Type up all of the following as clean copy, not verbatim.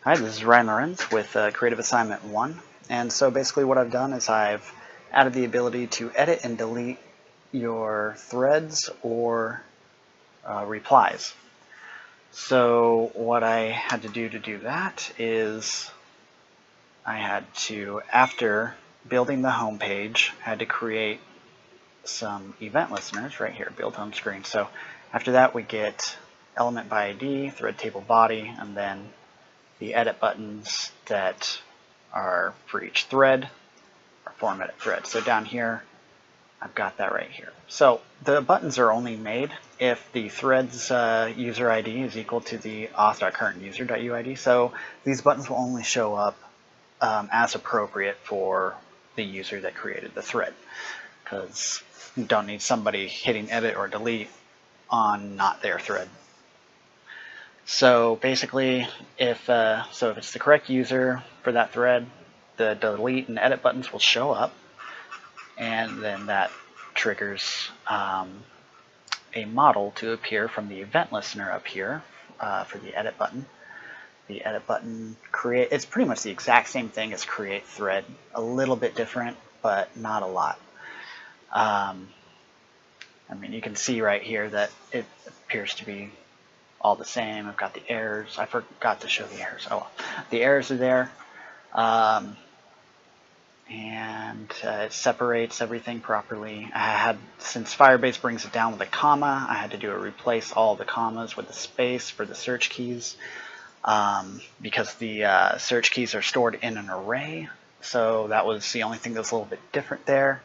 Hi, this is Ryan Lorenz with Creative Assignment 1. And so basically what I've done is I've added the ability to edit and delete your threads or replies. So what I had to do that is I had to, after building the home page, I had to create some event listeners right here, build home screen. So after that we get element by ID, thread table body, and then the edit buttons that are for each thread or form edit thread. So down here, I've got that right here. So the buttons are only made if the thread's user ID is equal to the auth.currentuser.uid. So these buttons will only show up as appropriate for the user that created the thread, because you don't need somebody hitting edit or delete on not their thread. So basically, if it's the correct user for that thread, the delete and edit buttons will show up, and then that triggers a model to appear from the event listener up here for the edit button. The edit button it's pretty much the exact same thing as create thread, a little bit different, but not a lot. I mean, you can see right here that it appears to be all the same. I've got the errors. I forgot to show the errors. Oh, the errors are there. And it separates everything properly. Since Firebase brings it down with a comma, I had to replace all the commas with a space for the search keys, because the search keys are stored in an array. So that was the only thing that was a little bit different there.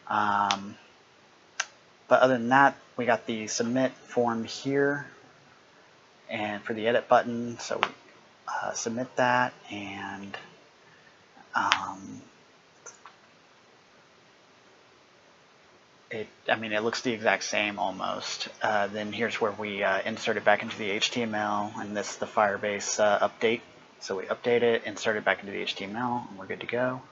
But other than that, we got the submit form here, and for the edit button, so we submit that, and it looks the exact same almost. Then here's where we insert it back into the HTML, and this is the Firebase update. So we update it, insert it back into the HTML, and we're good to go.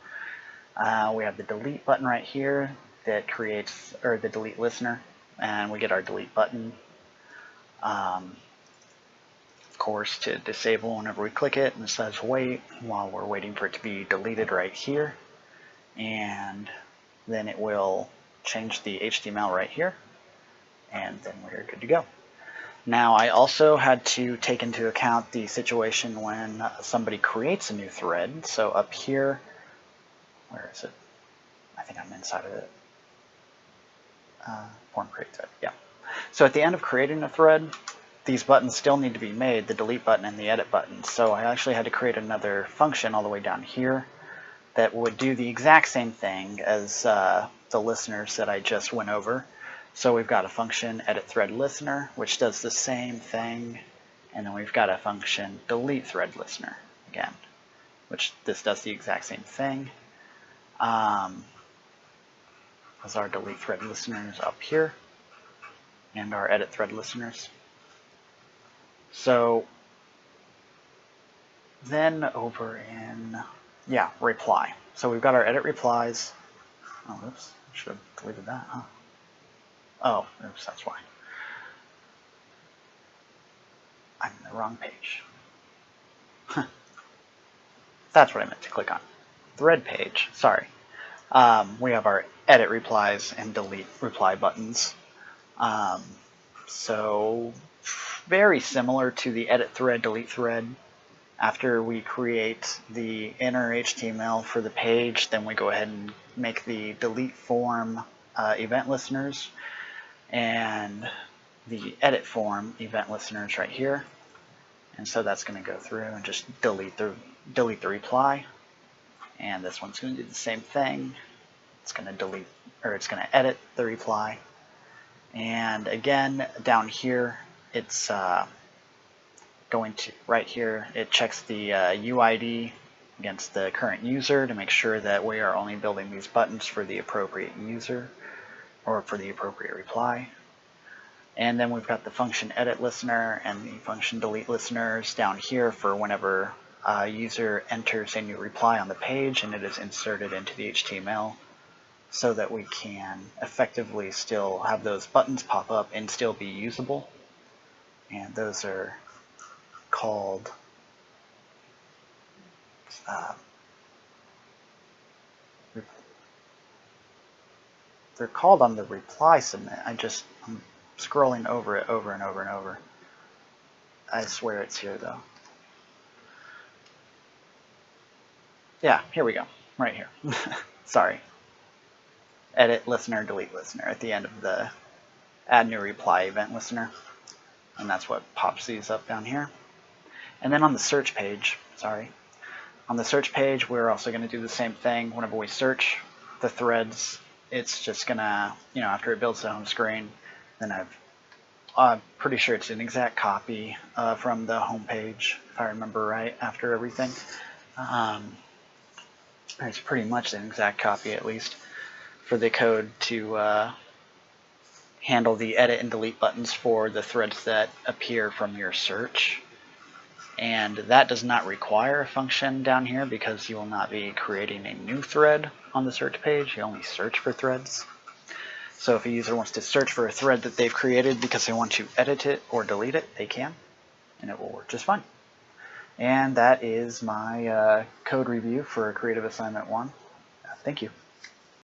We have the delete button right here that creates, or the delete listener, and we get our delete button. Of course, to disable whenever we click it, and it says wait while we're waiting for it to be deleted right here, and then it will change the HTML right here, and then we're good to go. Now, I also had to take into account the situation when somebody creates a new thread. So up here, where is it? I think I'm inside of it. Form create thread, yeah. So at the end of creating a thread, these buttons still need to be made, the delete button and the edit button. So I actually had to create another function all the way down here that would do the exact same thing as the listeners that I just went over. So we've got a function edit thread listener, which does the same thing, and then we've got a function delete thread listener again, which this does the exact same thing. As our delete thread listeners up here, and our edit thread listeners. So then over in, reply. So we've got our edit replies. Oh, oops, I should have deleted that, huh? Oh, oops, that's why. I'm in the wrong page. That's what I meant to click on. Thread page, sorry. We have our edit replies and delete reply buttons. So very similar to the edit thread, delete thread. After we create the inner HTML for the page, then we go ahead and make the delete form event listeners and the edit form event listeners right here. And so that's going to go through and just delete the reply. And this one's going to do the same thing. It's going to edit the reply. And again, down here, it's going to, right here, it checks the UID against the current user to make sure that we are only building these buttons for the appropriate user or for the appropriate reply. And then we've got the function edit listener and the function delete listeners down here for whenever a user enters a new reply on the page and it is inserted into the HTML, so that we can effectively still have those buttons pop up and still be usable. And those are called they're called on the reply submit. I'm scrolling over it over and over and over. I swear it's here though. Yeah, here we go. Right here. Sorry. Edit listener, delete listener at the end of the add new reply event listener. And that's what pops these up down here. And then on the search page, on the search page, we're also going to do the same thing. Whenever we search the threads, it's just going to, after it builds the home screen, then I'm pretty sure it's an exact copy from the home page, if I remember right, after everything. It's pretty much an exact copy, at least, for the code to handle the edit and delete buttons for the threads that appear from your search. And that does not require a function down here because you will not be creating a new thread on the search page. You only search for threads. So if a user wants to search for a thread that they've created because they want to edit it or delete it, they can, and it will work just fine. And that is my code review for Creative Assignment 1. Thank you.